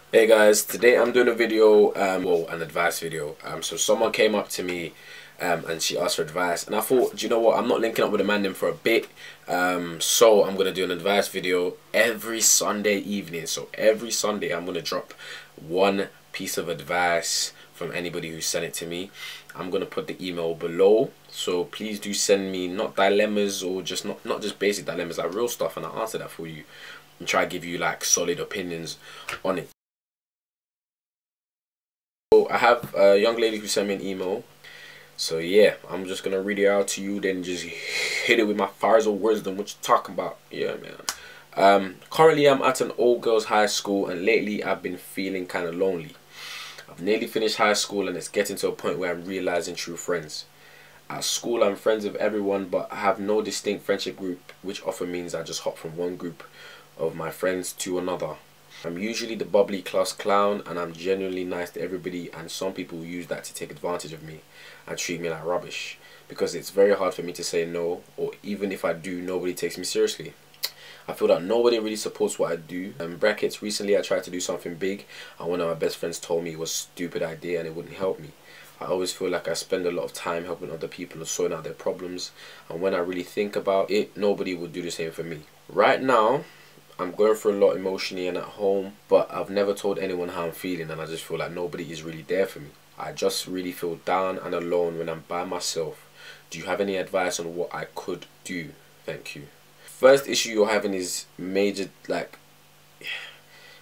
Hey guys, today I'm doing a video, well, an advice video. So someone came up to me, and she asked for advice, and I thought, do you know what? I'm not linking up with a man them for a bit, so I'm gonna do an advice video every Sunday evening. So every Sunday I'm gonna drop one piece of advice from anybody who sent it to me. I'm gonna put the email below, so please do send me not dilemmas or just not just basic dilemmas, like real stuff, and I'll answer that for you and try to give you like solid opinions on it. So I have a young lady who sent me an email. So yeah, I'm just gonna read it out to you, then just hit it with my fires of wisdom. What you talking about? Yeah, man. Currently I'm at an old girls high school, and lately I've been feeling kind of lonely. I've nearly finished high school, and it's getting to a point where I'm realizing true friends. At school I'm friends with everyone, but I have no distinct friendship group, which often means I just hop from one group of my friends to another. I'm usually the bubbly class clown, and I'm genuinely nice to everybody, and some people use that to take advantage of me and treat me like rubbish, because it's very hard for me to say no, or even if I do, nobody takes me seriously. I feel that nobody really supports what I do. Brackets, recently I tried to do something big, and one of my best friends told me it was a stupid idea and it wouldn't help me. I always feel like I spend a lot of time helping other people and sorting out their problems, and when I really think about it, nobody would do the same for me. Right now I'm going through a lot emotionally and at home, but I've never told anyone how I'm feeling, and I just feel like nobody is really there for me. I just really feel down and alone when I'm by myself. Do you have any advice on what I could do? Thank you. First issue you're having is major, like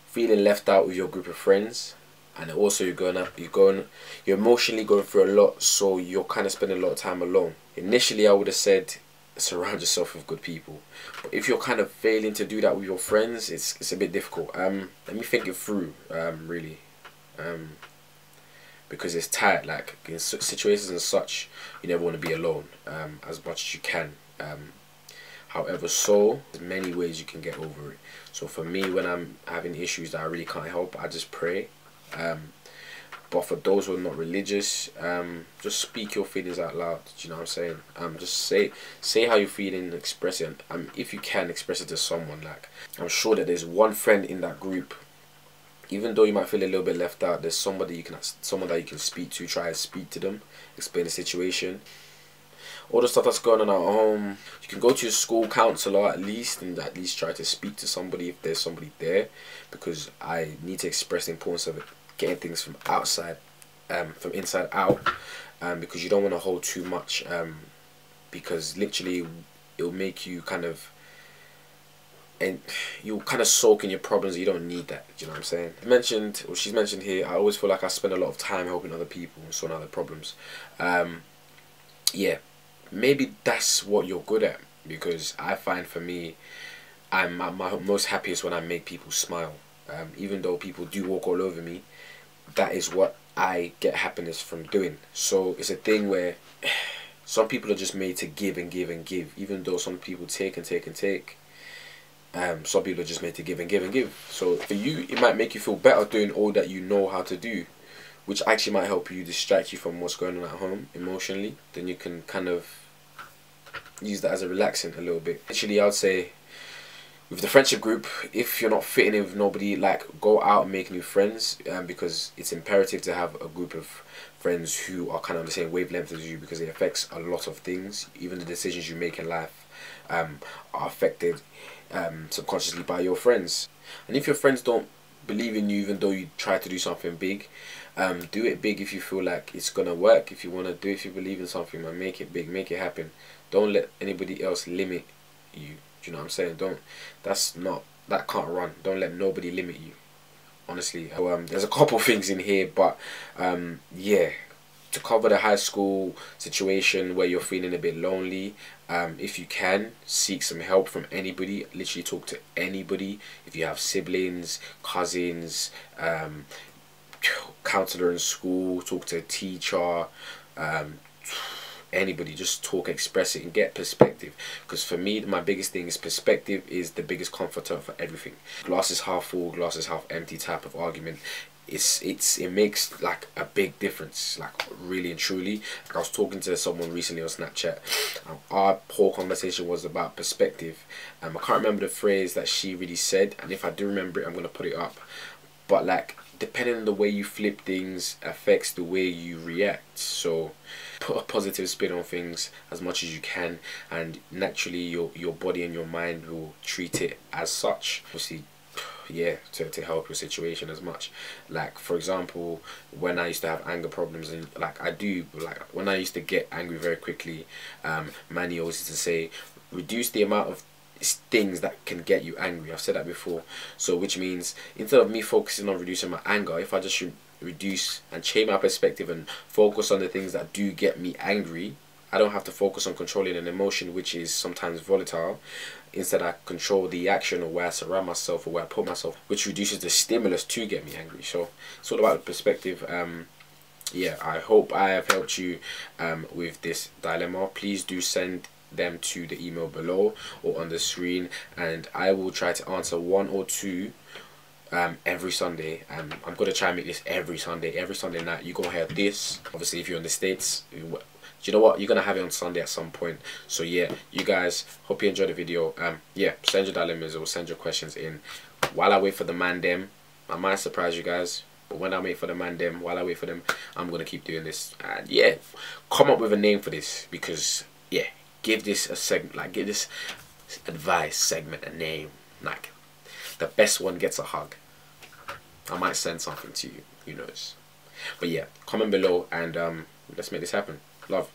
feeling left out with your group of friends, and also you're emotionally going through a lot, so you're kind of spending a lot of time alone. Initially I would have said surround yourself with good people, but if you're kind of failing to do that with your friends, it's a bit difficult. Let me think it through, really, because it's tight. Like in situations and such, you never want to be alone, as much as you can. However, so there's many ways you can get over it. So for me, when I'm having issues that I really can't help, I just pray. But for those who are not religious, just speak your feelings out loud. Do you know what I'm saying? Just say how you're feeling, express it. If you can, express it to someone. Like, I'm sure that there's one friend in that group. Even though you might feel a little bit left out, there's someone that you can speak to. Try to speak to them, explain the situation. All the stuff that's going on at home, you can go to your school counselor at least, and at least try to speak to somebody if there's somebody there, because I need to express the importance of it, getting things from outside, from inside out, because you don't want to hold too much, because literally it'll make you kind of, and you'll kind of soak in your problems. You don't need that. Do you know what I'm saying? She's mentioned here, I always feel like I spend a lot of time helping other people and sorting out their problems. Yeah, maybe that's what you're good at, because I find for me, I'm at my most happiest when I make people smile. Even though people do walk all over me, that is what I get happiness from doing. So it's a thing where some people are just made to give and give and give. Even though some people take and take and take, some people are just made to give and give and give. So for you, it might make you feel better doing all that you know how to do, which actually might help you distract you from what's going on at home emotionally. Then you can kind of use that as a relaxant a little bit. Actually, I would say with the friendship group, if you're not fitting in with nobody, like, go out and make new friends, because it's imperative to have a group of friends who are kind of on the same wavelength as you, because it affects a lot of things. Even the decisions you make in life are affected subconsciously by your friends. And if your friends don't believe in you, even though you try to do something big, do it big if you feel like it's gonna work. If you want to do it, if you believe in something, man, make it big, make it happen. Don't let anybody else limit you. Do you know what I'm saying? That can't run. Don't let nobody limit you, honestly. There's a couple things in here, but yeah, to cover the high school situation where you're feeling a bit lonely, if you can, seek some help from anybody. Literally talk to anybody. If you have siblings, cousins, counselor in school, talk to a teacher, anybody, just talk, express it, and get perspective. Because for me, my biggest thing is perspective is the biggest comforter for everything. Glass is half full, glass is half empty type of argument. It makes like a big difference, like really and truly. Like, I was talking to someone recently on Snapchat, and our whole conversation was about perspective. I can't remember the phrase that she really said, and if I do remember it, I'm gonna put it up. but like depending on the way you flip things affects the way you react. So put a positive spin on things as much as you can, and naturally your body and your mind will treat it as such. Obviously, yeah, to help your situation as much. Like for example, when I used to have anger problems, and like when I used to get angry very quickly, Manny always used to say, reduce the amount of things that can get you angry. I've said that before. So which means instead of me focusing on reducing my anger, if I just reduce and change my perspective and focus on the things that do get me angry, I don't have to focus on controlling an emotion which is sometimes volatile. Instead, I control the action or where I surround myself or where I put myself, which reduces the stimulus to get me angry. So it's all about the perspective. Yeah, I hope I have helped you with this dilemma. Please do send them to the email below or on the screen, and I will try to answer one or two every Sunday. I'm gonna try and make this every Sunday night. You're gonna hear this. Obviously, if you're in the States, you know what, you're gonna have it on Sunday at some point. So yeah, you guys, hope you enjoyed the video. Yeah, send your dilemmas or send your questions in. While I wait for the man dem, I might surprise you guys, but when I wait for the man dem, while I wait for them, I'm gonna keep doing this. And yeah, come up with a name for this, because yeah, give this a segment, like give this advice segment a name. Like the best one gets a hug. I might send something to you, who knows. But yeah, comment below and let's make this happen. Love.